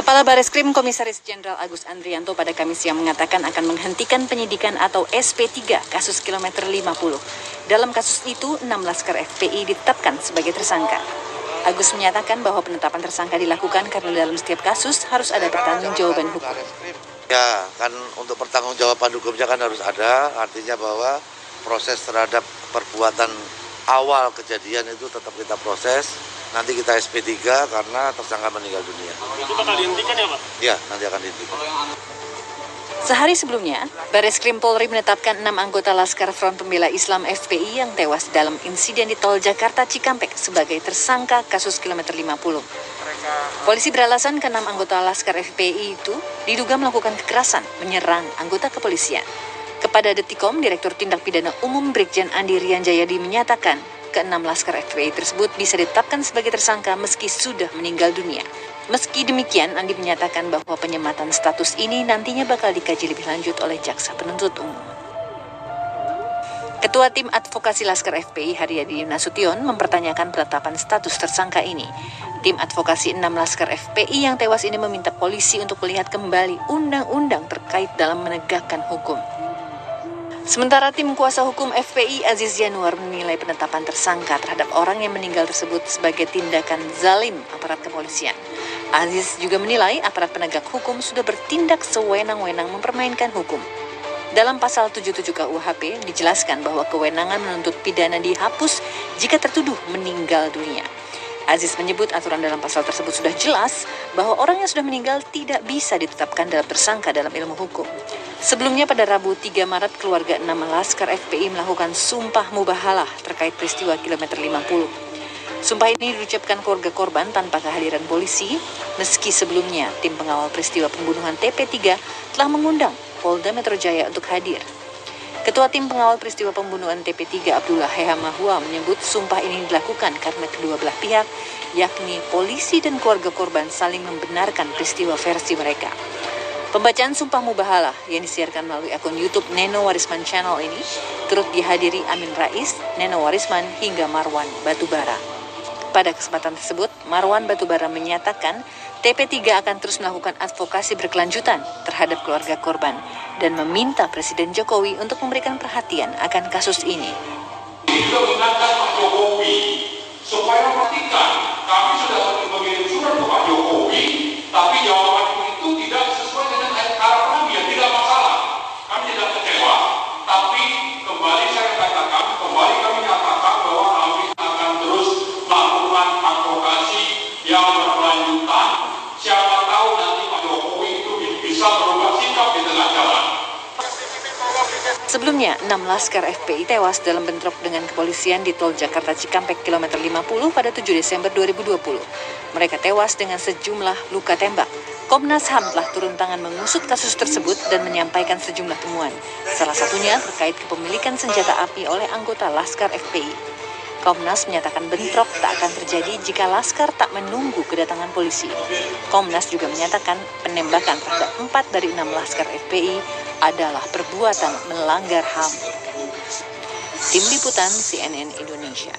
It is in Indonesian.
Kepala Bareskrim Komisaris Jenderal Agus Andrianto pada Kamis siang mengatakan akan menghentikan penyidikan atau SP3 kasus kilometer 50. Dalam kasus itu, 6 laskar FPI ditetapkan sebagai tersangka. Agus menyatakan bahwa penetapan tersangka dilakukan karena dalam setiap kasus harus ada pertanggungjawaban hukum. Ya, kan untuk pertanggungjawaban hukumnya kan harus ada, artinya bahwa proses terhadap perbuatan awal kejadian itu tetap kita proses. Nanti kita SP3 karena tersangka meninggal dunia. Itu bakal dihentikan ya Pak? Ya, nanti akan dihentikan. Sehari sebelumnya, Bareskrim Polri menetapkan 6 anggota Laskar Front Pembela Islam FPI yang tewas dalam insiden di tol Jakarta Cikampek sebagai tersangka kasus kilometer 50. Polisi beralasan ke 6 anggota Laskar FPI itu diduga melakukan kekerasan, menyerang anggota kepolisian. Kepada Detikom, Direktur Tindak Pidana Umum Brigjen Andi Rian Jayadi menyatakan, ke-6 Laskar FPI tersebut bisa ditetapkan sebagai tersangka meski sudah meninggal dunia. Meski demikian, Andi menyatakan bahwa penyematan status ini nantinya bakal dikaji lebih lanjut oleh Jaksa Penuntut Umum. Ketua Tim Advokasi Laskar FPI Haryadi Nasution mempertanyakan penetapan status tersangka ini. Tim Advokasi 6 Laskar FPI yang tewas ini meminta polisi untuk melihat kembali undang-undang terkait dalam menegakkan hukum. Sementara tim kuasa hukum FPI Aziz Yanuar menilai penetapan tersangka terhadap orang yang meninggal tersebut sebagai tindakan zalim aparat kepolisian. Aziz juga menilai aparat penegak hukum sudah bertindak sewenang-wenang mempermainkan hukum. Dalam pasal 77 KUHP dijelaskan bahwa kewenangan menuntut pidana dihapus jika tertuduh meninggal dunia. Aziz menyebut aturan dalam pasal tersebut sudah jelas bahwa orang yang sudah meninggal tidak bisa ditetapkan dalam tersangka dalam ilmu hukum. Sebelumnya pada Rabu 3 Maret, keluarga 6 Laskar FPI melakukan sumpah mubahalah terkait peristiwa kilometer 50. Sumpah ini diucapkan keluarga korban tanpa kehadiran polisi, meski sebelumnya tim pengawal peristiwa pembunuhan TP3 telah mengundang Polda Metro Jaya untuk hadir. Ketua tim pengawal peristiwa pembunuhan TP3 Abdullah Heha Mahua menyebut sumpah ini dilakukan karena kedua belah pihak, yakni polisi dan keluarga korban saling membenarkan peristiwa versi mereka. Pembacaan sumpah mubahalah yang disiarkan melalui akun YouTube Neno Warisman Channel ini turut dihadiri Amin Rais, Neno Warisman, hingga Marwan Batubara. Pada kesempatan tersebut, Marwan Batubara menyatakan TP3 akan terus melakukan advokasi berkelanjutan terhadap keluarga korban dan meminta Presiden Jokowi untuk memberikan perhatian akan kasus ini. Juga mengingatkan Pak Jokowi supaya perhatikan, kami sudah mengirim surat ke Pak Jokowi, tapi jawaban itu tidak sesuai dengan harapan kami, ya tidak masalah. Kami tidak kecewa, tapi kembali saya katakan, kembali kami nyatakan bahwa kami akan terus melakukan advokasi yang berkelanjutan. Siapa tahu nanti Pak Jokowi itu bisa berubah sikap di tengah jalan. Sebelumnya, 6 Laskar FPI tewas dalam bentrok dengan kepolisian di tol Jakarta Cikampek kilometer 50 pada 7 Desember 2020. Mereka tewas dengan sejumlah luka tembak. Komnas HAM telah turun tangan mengusut kasus tersebut dan menyampaikan sejumlah temuan. Salah satunya terkait kepemilikan senjata api oleh anggota Laskar FPI. Komnas menyatakan bentrok tak akan terjadi jika Laskar tak menunggu kedatangan polisi. Komnas juga menyatakan penembakan terhadap 4 dari 6 Laskar FPI adalah perbuatan melanggar HAM. Tim Liputan CNN Indonesia.